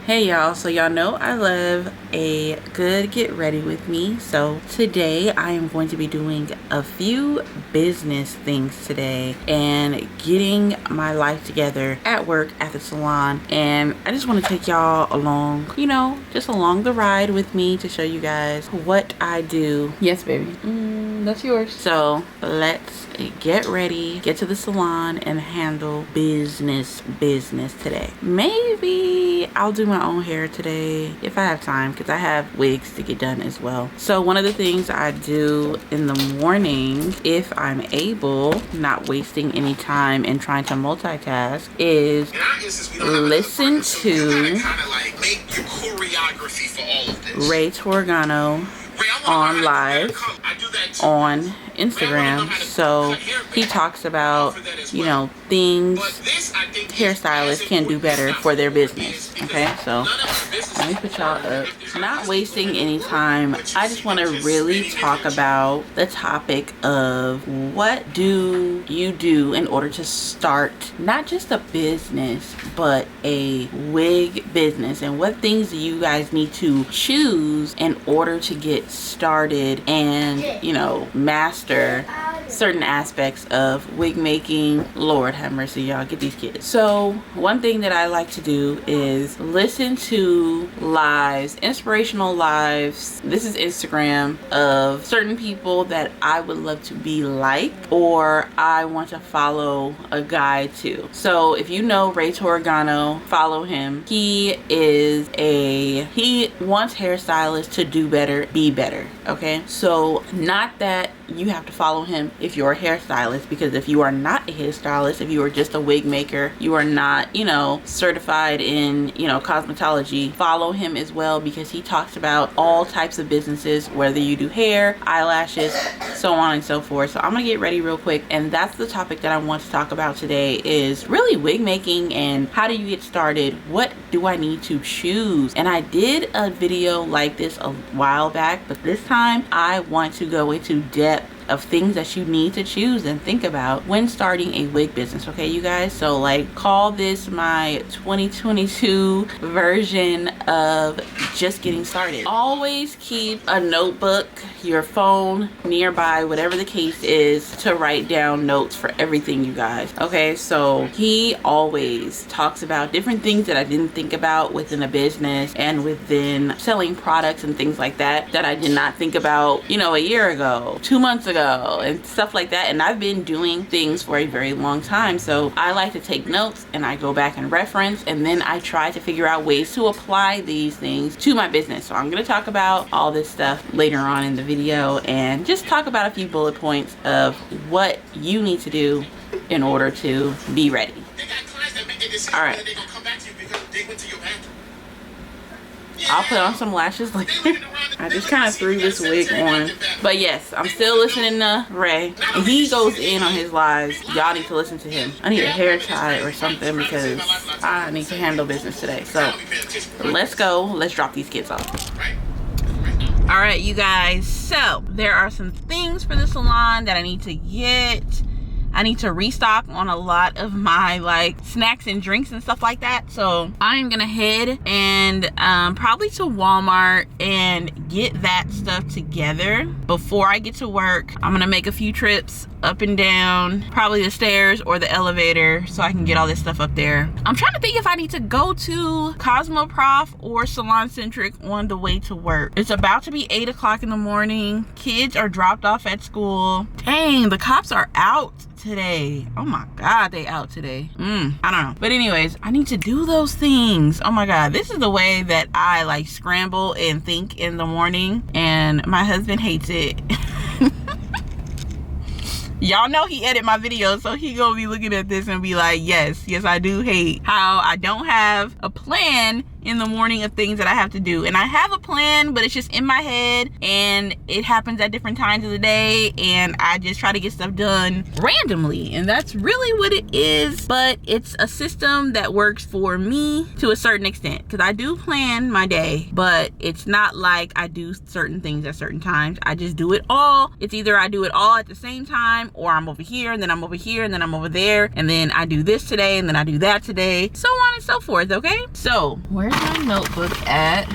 Hey y'all, so y'all know I love a good get ready with me. So today I am going to be doing a few business things today and getting my life together at work at the salon. And I just want to take y'all along, just along the ride with me to show you guys what I do. Yes, baby. That's yours. So let's get ready, get to the salon and handle business today. Maybe I'll do my own hair today if I have time, because I have wigs to get done as well. So one of the things I do in the morning, if I'm able, not wasting any time and trying to multitask, is listen to Ray Torgano on live on Instagram. So he talks about, things hairstylists can do better for their business. Okay, so let me put y'all up. Not wasting any time, I just want to really talk about the topic of what do you do in order to start not just a business but a wig business, and what things do you guys need to choose in order to get started and master certain aspects of wig making. Lord have mercy, y'all, get these kids. So one thing that I like to do is listen to lives, inspirational lives. This is Instagram, of certain people that I would love to be like, or I want to follow a guide to. So if you know Ray Torgano, follow him. He wants hairstylists to do better, be better. Okay, so not that you have to follow him if you're a hairstylist, because if you are not a hairstylist, if you are just a wig maker, you are not certified in cosmetology, follow him as well, because he talks about all types of businesses, whether you do hair, eyelashes, so on and so forth. So I'm gonna get ready real quick, and that's the topic that I want to talk about today, is really wig making and how do you get started, what do I need to choose. And I did a video like this a while back, but this time I want to go into depth of things that you need to choose and think about when starting a wig business. Okay, you guys, so call this my 2022 version of just getting started. Always keep a notebook, your phone nearby, whatever the case is, to write down notes for everything, you guys. Okay, so he always talks about different things that I didn't think about within a business and within selling products and things like that I did not think about a year ago, 2 months ago, and stuff like that. And I've been doing things for a very long time, so I like to take notes and I go back and reference, and then I try to figure out ways to apply these things to my business. So I'm going to talk about all this stuff later on in the video and just talk about a few bullet points of what you need to do in order to be ready. All right, I'll put on some lashes later. I just kind of threw this wig on. But yes, I'm still listening to Ray. And he goes in on his lives. Y'all need to listen to him. I need a hair tie or something, because I need to handle business today. So let's go. Let's drop these kids off. All right, you guys. So there are some things for the salon that I need to get. I need to restock on a lot of my snacks and drinks and stuff like that. So I am gonna head and probably to Walmart and get that stuff together before I get to work. I'm gonna make a few trips up and down, probably the stairs or the elevator, so I can get all this stuff up there. I'm trying to think if I need to go to Cosmoprof or Salon Centric on the way to work. It's about to be 8 o'clock in the morning. Kids are dropped off at school. Dang, the cops are out today. Oh my god, they out today. I don't know, but anyways, I need to do those things. Oh my god, this is the way that I scramble and think in the morning, and my husband hates it. Y'all know he edit my videos, so he gonna be looking at this and be like, yes, I do hate how I don't have a plan in the morning of things that I have to do. And I have a plan, but it's just in my head and it happens at different times of the day, and I just try to get stuff done randomly, and that's really what it is. But it's a system that works for me to a certain extent, because I do plan my day, but it's not like I do certain things at certain times. I just do it all. It's either I do it all at the same time, or I'm over here and then I'm over here and then I'm over there, and then I do this today and then I do that today, so on and so forth. Okay, so where's my notebook at?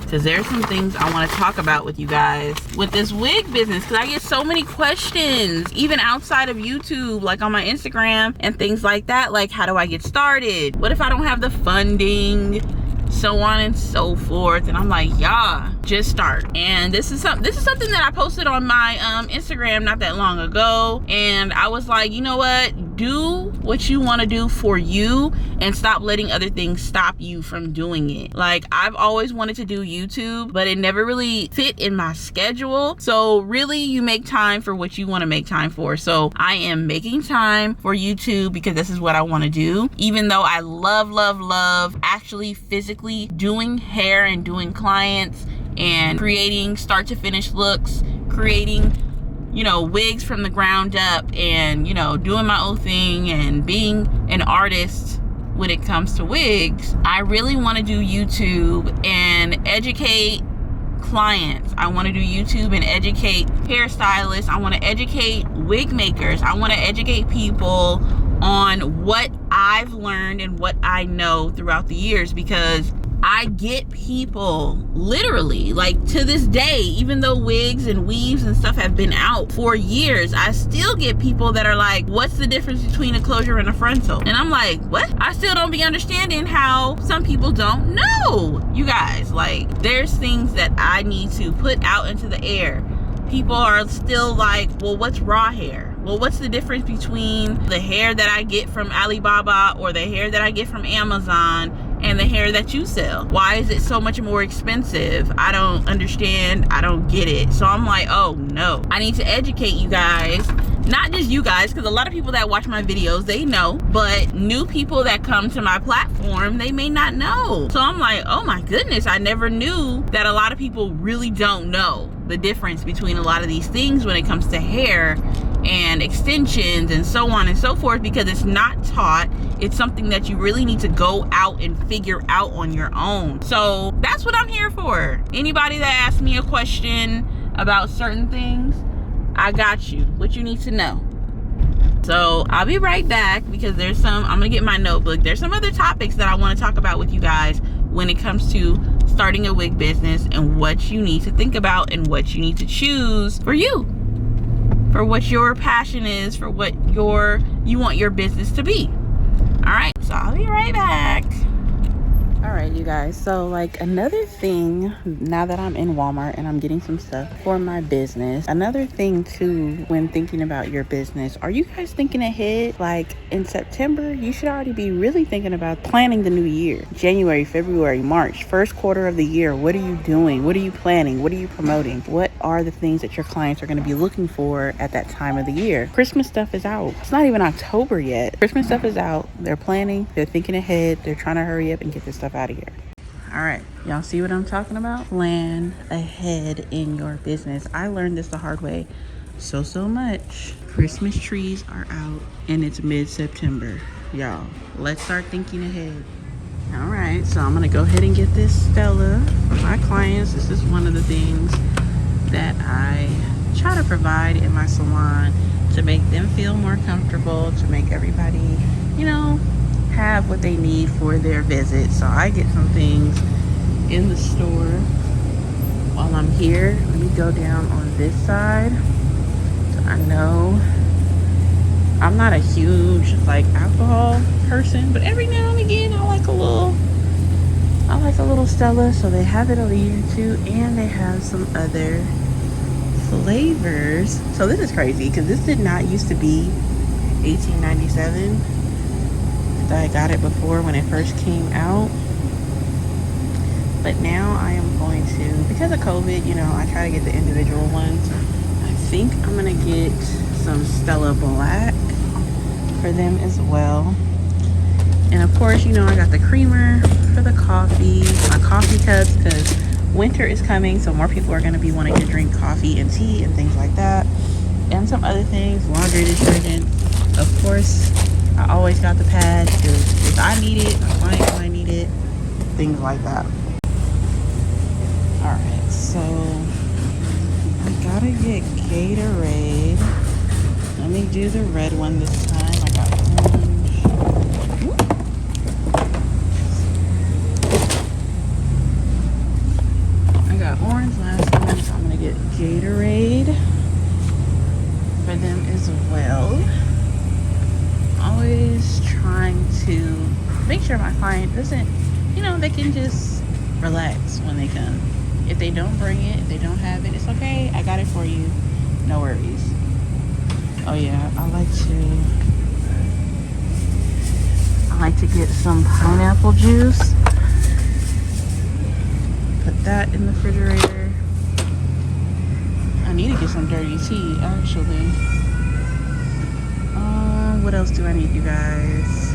Because there's some things I want to talk about with you guys with this wig business, because I get so many questions even outside of YouTube, like on my Instagram and things like that. Like, how do I get started? What if I don't have the funding? So on and so forth. And I'm like, yeah, just start. And this is something that I posted on my Instagram not that long ago, and I was like, you know what, do what you want to do for you and stop letting other things stop you from doing it. Like, I've always wanted to do YouTube, but it never really fit in my schedule. So really, you make time for what you want to make time for. So I am making time for YouTube because this is what I want to do, even though I love actually physically doing hair and doing clients and creating start to finish looks, creating, you know, wigs from the ground up, and, you know, doing my own thing and being an artist when it comes to wigs. I really want to do YouTube and educate clients. I want to do YouTube and educate hairstylists. I want to educate wig makers. I want to educate people on what I've learned and what I know throughout the years, because I get people literally, like, to this day, even though wigs and weaves and stuff have been out for years, I still get people that are like, what's the difference between a closure and a frontal? And I'm like, what? I still don't be understanding how some people don't know. You guys, like, there's things that I need to put out into the air. People are still like, well, what's raw hair? Well, what's the difference between the hair that I get from Alibaba or the hair that I get from Amazon and the hair that you sell? Why is it so much more expensive? I don't understand. I don't get it. So I'm like, oh no, I need to educate you guys. Not just you guys, because a lot of people that watch my videos, they know, but new people that come to my platform, they may not know. So I'm like, oh my goodness, I never knew that a lot of people really don't know the difference between a lot of these things when it comes to hair and extensions and so on and so forth, because it's not taught. It's something that you really need to go out and figure out on your own. So that's what I'm here for. Anybody that asks me a question about certain things, I got you. What you need to know. So I'll be right back, because I'm gonna get my notebook. There's some other topics that I want to talk about with you guys when it comes to starting a wig business and what you need to think about and what you need to choose for you, for what your passion is, for what you want your business to be. All right, so I'll be right back. All right, you guys, so like another thing, now that I'm in Walmart and I'm getting some stuff for my business, another thing too when thinking about your business, are you guys thinking ahead? Like in September, you should already be really thinking about planning the new year. January, February, March, first quarter of the year, what are you doing? What are you planning? What are you promoting? What are the things that your clients are going to be looking for at that time of the year? Christmas stuff is out. It's not even October yet. Christmas stuff is out. They're planning, they're thinking ahead, they're trying to hurry up and get this stuff out of here. All right, y'all see what I'm talking about? Plan ahead in your business. I learned this the hard way so much. Christmas trees are out and it's mid-September. Y'all, let's start thinking ahead. All right, so I'm gonna go ahead and get this Stella for my clients. This is one of the things that I try to provide in my salon to make them feel more comfortable, to make everybody, you know, have what they need for their visit. So I get some things in the store while I'm here. Let me go down on this side. So I know I'm not a huge like alcohol person, but every now and again I like a little Stella. So they have it over here too, and they have some other flavors. So this is crazy because this did not used to be $18.97. I got it before when it first came out, but now I am going to, because of COVID, you know, I try to get the individual ones. I think I'm gonna get some Stella Black for them as well. And of course, you know, I got the creamer for the coffee, my coffee cups, because winter is coming, so more people are going to be wanting to drink coffee and tea and things like that, and some other things, laundry detergent. Of course, I always got the pads, because if I need it, my client might need it, things like that. All right, so I gotta get Gatorade. Let me do the red one this time. I got orange. doesn't, you know, they can just relax when they come. If they don't bring it, if they don't have it, it's okay. I got it for you. No worries. Oh yeah, I like to get some pineapple juice. Put that in the refrigerator. I need to get some dirty tea, actually. What else do I need, you guys?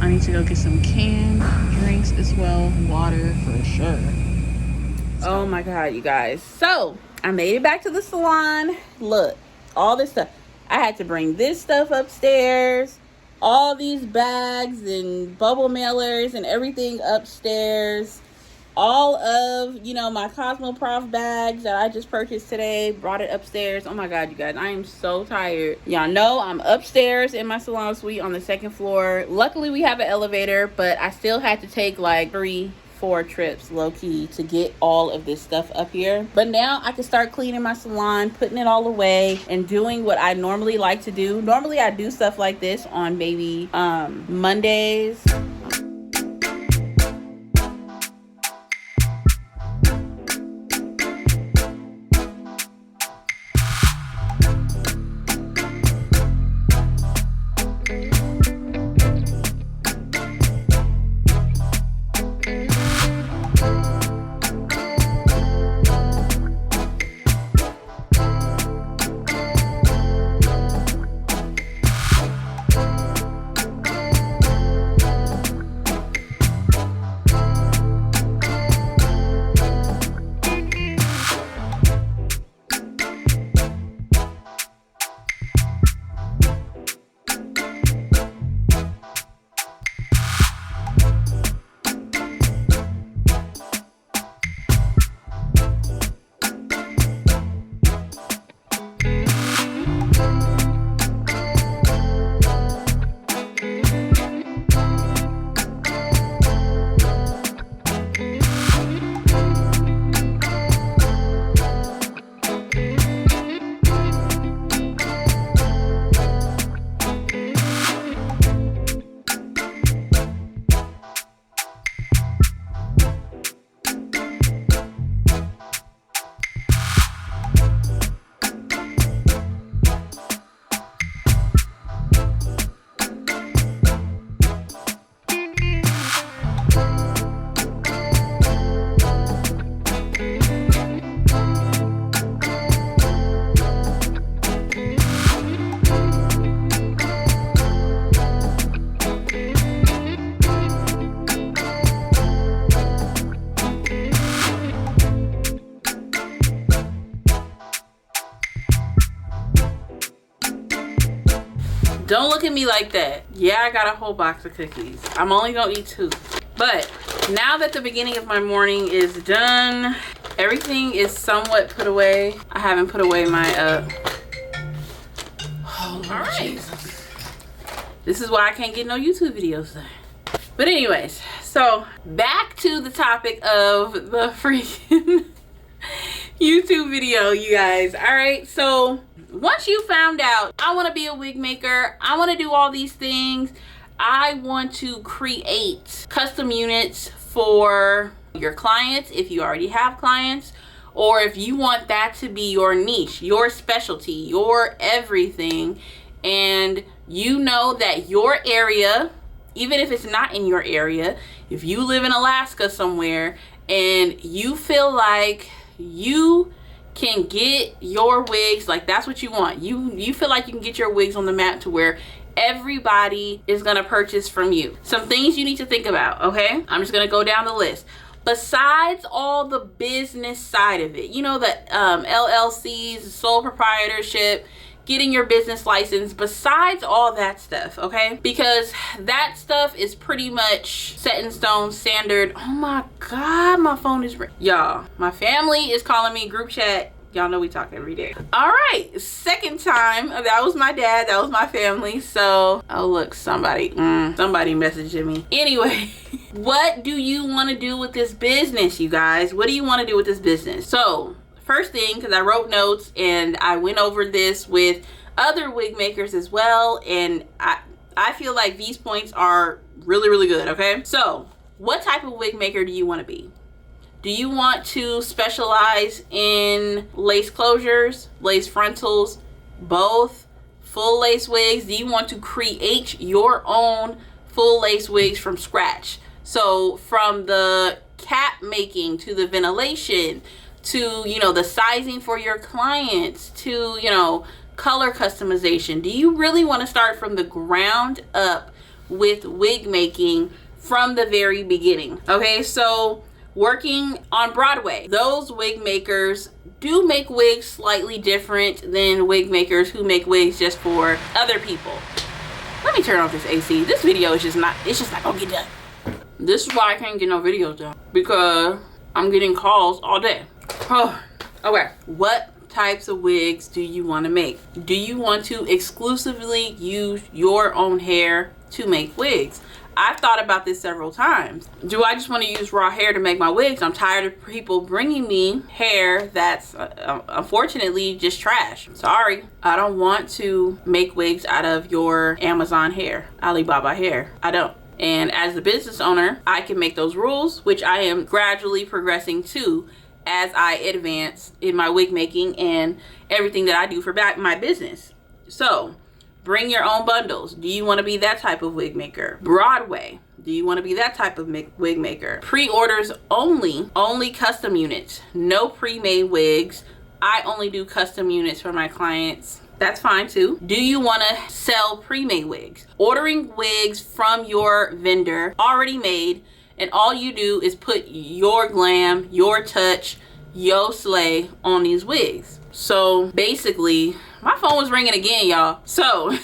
I need to go get some canned drinks as well. Water for sure. Oh my god, you guys. So, I made it back to the salon. Look, all this stuff. I had to bring this stuff upstairs. All these bags and bubble mailers and everything upstairs. All of, you know, my Cosmoprof bags that I just purchased today, brought it upstairs. Oh my god, you guys, I am so tired. Y'all know I'm upstairs in my salon suite on the 2nd floor. Luckily we have an elevator, but I still had to take like 3-4 trips low-key to get all of this stuff up here. But now I can start cleaning my salon, putting it all away, and doing what I normally like to do. Normally I do stuff like this on maybe Mondays. Don't look at me like that. Yeah, I got a whole box of cookies. I'm only gonna eat 2. But now that the beginning of my morning is done, everything is somewhat put away. I haven't put away my oh Lord, all right. Jesus. This is why I can't get no YouTube videos done. But anyways, so back to the topic of the freaking YouTube video, you guys. All right, so once you found out, I want to be a wig maker, I want to do all these things, I want to create custom units for your clients if you already have clients, or if you want that to be your niche, your specialty, your everything, and you know that your area, even if it's not in your area, if you live in Alaska somewhere and you feel like you can get your wigs, like that's what you want, you feel like you can get your wigs on the map to where everybody is gonna purchase from you. Some things you need to think about, okay? I'm just gonna go down the list. Besides all the business side of it, you know, the LLCs, sole proprietorship, getting your business license, besides all that stuff, okay? Because that stuff is pretty much set in stone, standard. Oh my God, my phone is ringing. Y'all, my family is calling me, group chat. Y'all know we talk every day. All right, second time. That was my dad, that was my family. So, oh look, somebody messaging me. Anyway, what do you want to do with this business, you guys? What do you want to do with this business? So, first thing, because I wrote notes and I went over this with other wig makers as well, and I feel like these points are really, really good, okay? So, what type of wig maker do you want to be? Do you want to specialize in lace closures, lace frontals, both, full lace wigs? Do you want to create your own full lace wigs from scratch? So from the cap making to the ventilation to, you know, the sizing for your clients to, you know, color customization. Do you really want to start from the ground up with wig making from the very beginning? Okay, so working on Broadway, those wig makers do make wigs slightly different than wig makers who make wigs just for other people. Let me turn off this AC. This video is just not gonna get done. This is why I can't get no videos done, because I'm getting calls all day. Oh, okay. What types of wigs do you want to make? Do you want to exclusively use your own hair to make wigs? I've thought about this several times. Do I just want to use raw hair to make my wigs? I'm tired of people bringing me hair that's unfortunately just trash. Sorry, I don't want to make wigs out of your Amazon hair, Alibaba hair. I don't. And as a business owner, I can make those rules, which I am gradually progressing to as I advance in my wig making and everything that I do for my business. So bring your own bundles. Do you want to be that type of wig maker? Broadway. Do you want to be that type of wig maker? Pre-orders only custom units, no pre-made wigs. I only do custom units for my clients. That's fine too. Do you want to sell pre-made wigs? Ordering wigs from your vendor already made, and all you do is put your glam, your touch, your slay on these wigs. So basically, my phone was ringing again, y'all. So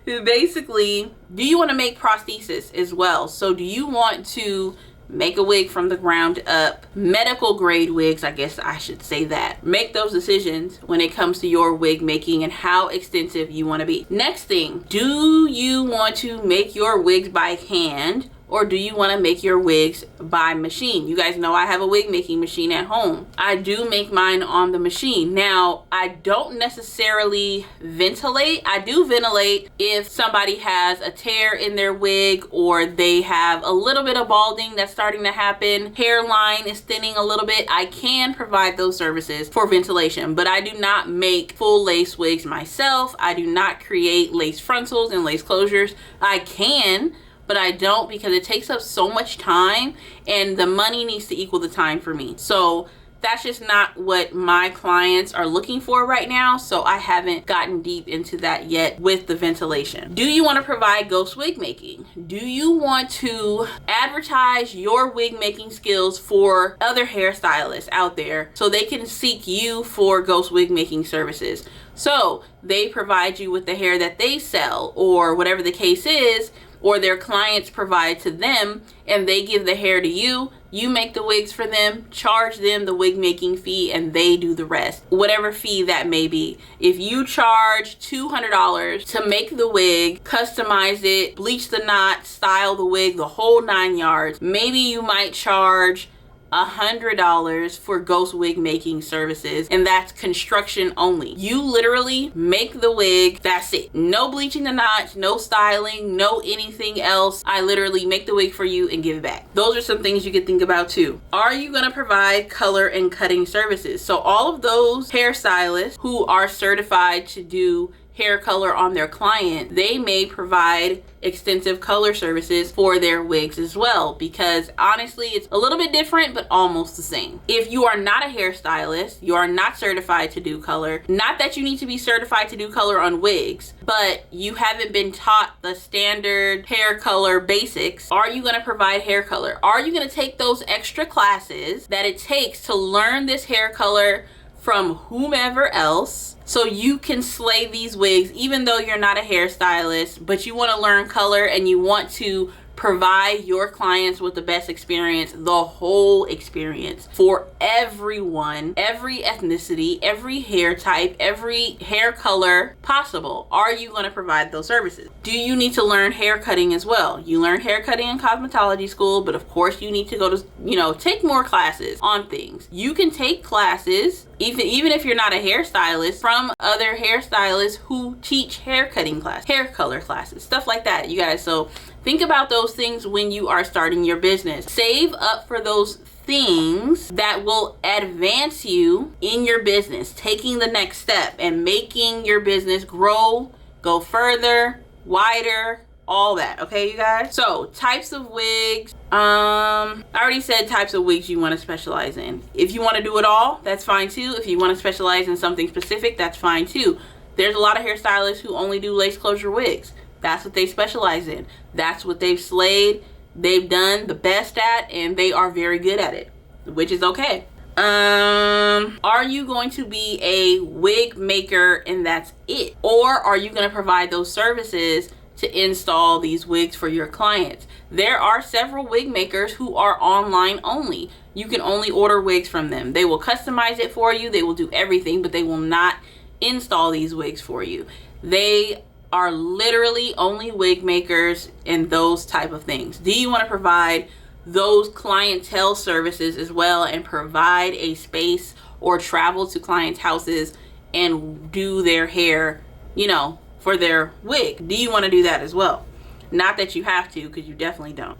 basically, do you want to make prosthesis as well? So do you want to make a wig from the ground up? Medical grade wigs, I guess I should say that. Make those decisions when it comes to your wig making and how extensive you want to be. Next thing, do you want to make your wigs by hand, or do you want to make your wigs by machine? You guys know I have a wig making machine at home. I do make mine on the machine. Now, I don't necessarily ventilate. I do ventilate if somebody has a tear in their wig, or they have a little bit of balding that's starting to happen, hairline is thinning a little bit. I can provide those services for ventilation, but I do not make full lace wigs myself. I do not create lace frontals and lace closures. I can, but I don't, because it takes up so much time and the money needs to equal the time for me. So that's just not what my clients are looking for right now. So I haven't gotten deep into that yet with the ventilation. Do you want to provide ghost wig making? Do you want to advertise your wig making skills for other hairstylists out there so they can seek you for ghost wig making services? So they provide you with the hair that they sell, or whatever the case is, or their clients provide to them, and they give the hair to you. You make the wigs for them, charge them the wig making fee, and they do the rest, whatever fee that may be. If you charge $200 to make the wig, customize it, bleach the knot, style the wig, the whole 9 yards, maybe you might charge $100 for ghost wig making services, and that's construction only. You literally make the wig, that's it. No bleaching the knots, no styling, no anything else. I literally make the wig for you and give it back. Those are some things you could think about too. Are you going to provide color and cutting services? So all of those hairstylists who are certified to do hair color on their client, they may provide extensive color services for their wigs as well, because honestly it's a little bit different but almost the same. If you are not a hairstylist, you are not certified to do color, not that you need to be certified to do color on wigs, but you haven't been taught the standard hair color basics, are you going to provide hair color? Are you going to take those extra classes that it takes to learn this hair color from whomever else, so you can slay these wigs even though you're not a hairstylist, but you want to learn color and you want to provide your clients with the best experience, the whole experience for everyone, every ethnicity, every hair type, every hair color possible? Are you going to provide those services? Do you need to learn hair cutting as well? You learn hair cutting in cosmetology school, but of course you need to go to, take more classes on things. You can take classes, even if you're not a hairstylist, from other hairstylists who teach hair cutting class, hair color classes, stuff like that, you guys. So Think about those things when you are starting your business. Save up for those things that will advance you in your business, taking the next step and making your business grow, go further, wider, all that. Okay, you guys? So types of wigs. I already said types of wigs you want to specialize in. If you want to do it all, that's fine too. If you want to specialize in something specific, that's fine too. There's a lot of hairstylists who only do lace closure wigs. That's what they specialize in. That's what they've slayed. They've done the best at, and they are very good at it, which is okay. Are you going to be a wig maker and that's it? Or are you going to provide those services to install these wigs for your clients? There are several wig makers who are online only. You can only order wigs from them. They will customize it for you. They will do everything, but they will not install these wigs for you. They are literally only wig makers and those type of things. Do you want to provide those clientele services as well and provide a space or travel to clients' houses and do their hair, you know, for their wig? Do you want to do that as well? Not that you have to, because you definitely don't.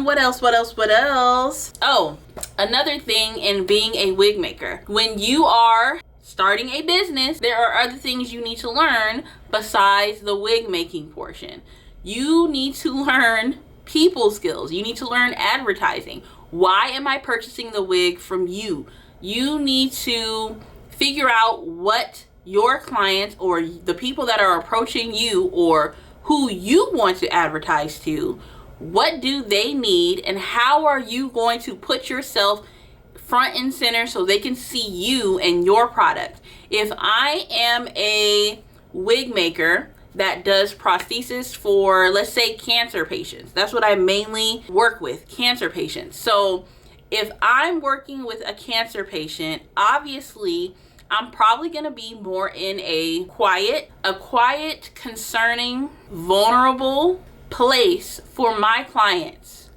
What else? Oh, another thing in being a wig maker. When you are starting a business, there are other things you need to learn besides the wig making portion. You need to learn people skills. You need to learn advertising. Why am I purchasing the wig from you? You need to figure out what your clients or the people that are approaching you or who you want to advertise to, what do they need, and how are you going to put yourself front and center so they can see you and your product. If I am a wig maker that does prosthesis for, let's say, cancer patients, that's what I mainly work with, cancer patients. So if I'm working with a cancer patient, obviously I'm probably going to be more in a quiet, concerning, vulnerable place for my clients.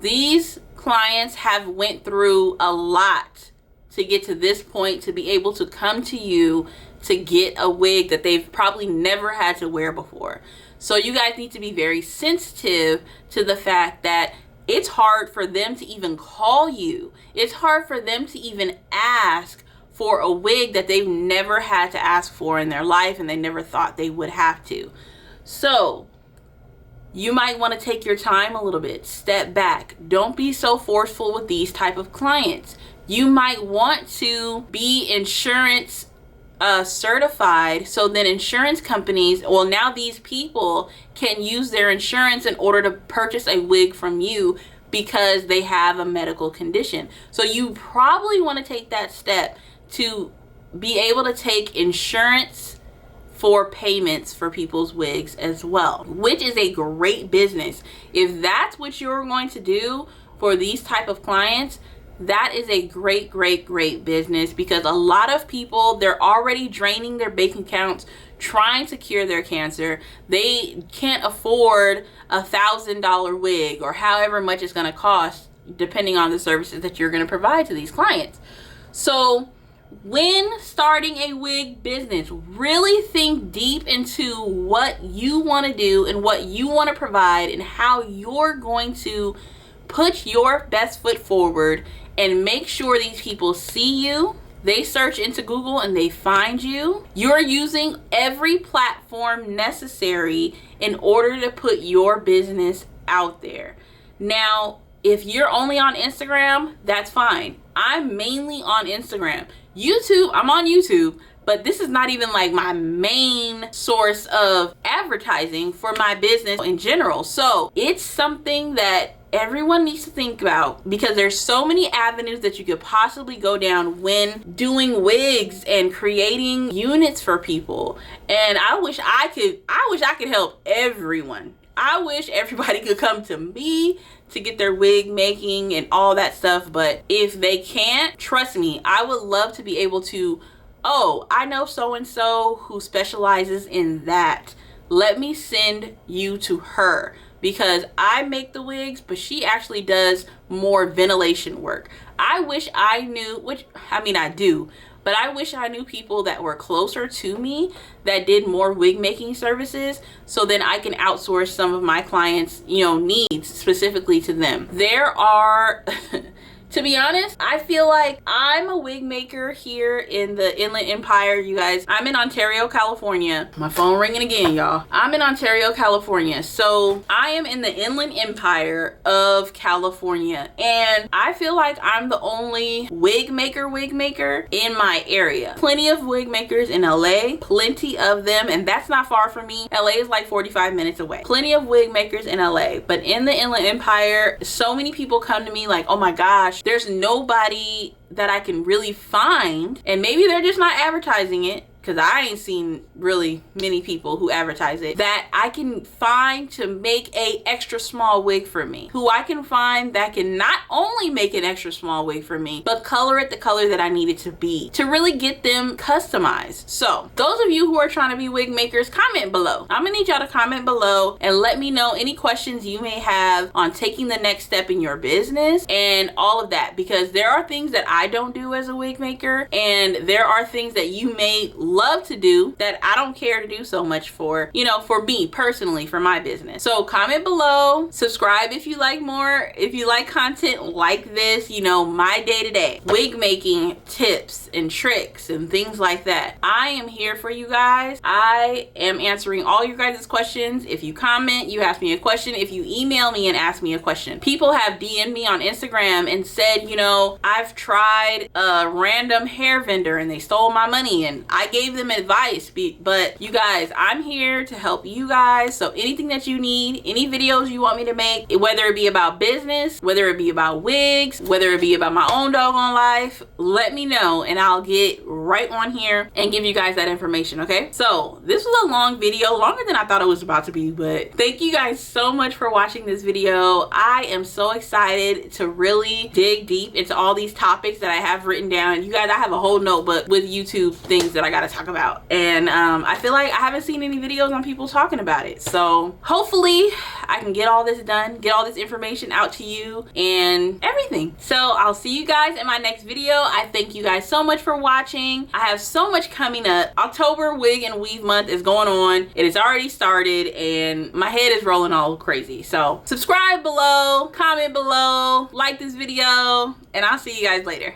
These clients have went through a lot to get to this point, to be able to come to you to get a wig that they've probably never had to wear before. So you guys need to be very sensitive to the fact that it's hard for them to even call you. It's hard for them to even ask for a wig that they've never had to ask for in their life and they never thought they would have to. So you might want to take your time a little bit, step back. Don't be so forceful with these type of clients. You might want to be insurance certified, so then insurance companies, well, now these people can use their insurance in order to purchase a wig from you because they have a medical condition. So you probably want to take that step to be able to take insurance for payments for people's wigs as well, which is a great business. If that's what you're going to do for these type of clients, that is a great business, because a lot of people, they're already draining their bank accounts trying to cure their cancer. They can't afford $1,000 wig or however much it's going to cost, depending on the services that you're going to provide to these clients. So when starting a wig business, really think deep into what you want to do and what you want to provide and how you're going to put your best foot forward and make sure these people see you. They search into Google and they find you. You're using every platform necessary in order to put your business out there. Now, if you're only on Instagram, that's fine. I'm mainly on Instagram. YouTube, I'm on YouTube, but this is not even like my main source of advertising for my business in general. So it's something that everyone needs to think about, because there's so many avenues that you could possibly go down when doing wigs and creating units for people. And I wish I could help everyone. I wish everybody could come to me to get their wig making and all that stuff. But if they can't, trust me, I would love to be able to, oh, I know so-and-so who specializes in that. Let me send you to her, because I make the wigs, but she actually does more ventilation work. I wish I knew, which, I mean, I do, but I wish I knew people that were closer to me that did more wig making services, so then I can outsource some of my clients, you know, needs specifically to them. There are to be honest, I feel like I'm a wig maker here in the Inland Empire, you guys. I'm in Ontario, California. My phone ringing again, y'all. I'm in Ontario, California. So I am in the Inland Empire of California. And I feel like I'm the only wig maker in my area. Plenty of wig makers in LA, plenty of them. And that's not far from me. LA is like 45 minutes away. Plenty of wig makers in LA. But in the Inland Empire, so many people come to me like, oh my gosh, there's nobody that I can really find, and maybe they're just not advertising it, because I ain't seen really many people who advertise it, that I can find to make a extra small wig for me, who I can find that can not only make an extra small wig for me, but color it the color that I need it to be, to really get them customized. So those of you who are trying to be wig makers, comment below. I'm gonna need y'all to comment below and let me know any questions you may have on taking the next step in your business and all of that, because there are things that I don't do as a wig maker, and there are things that you may love to do that I don't care to do so much for, you know, for me personally, for my business. So comment below, subscribe if you like more, if you like content like this, you know, my day-to-day wig making tips and tricks and things like that. I am here for you guys. I am answering all your guys' questions. If you comment, you ask me a question. If you email me and ask me a question. People have DM'd me on Instagram and said, you know, I've tried a random hair vendor and they stole my money, and I gave them advice, but you guys, I'm here to help you guys. So anything that you need, any videos you want me to make, whether it be about business, whether it be about wigs, whether it be about my own doggone life, let me know and I'll get right on here and give you guys that information. Okay, so this was a long video, longer than I thought it was about to be, but thank you guys so much for watching this video. I am so excited to really dig deep into all these topics that I have written down. You guys, I have a whole notebook with YouTube things that I gotta talk about, and I feel like I haven't seen any videos on people talking about it. So hopefully I can get all this done, get all this information out to you and everything. So I'll see you guys in my next video. I thank you guys so much for watching. I have so much coming up. October wig and weave month is going on. It has already started and my head is rolling all crazy. So subscribe below, comment below, like this video, and I'll see you guys later.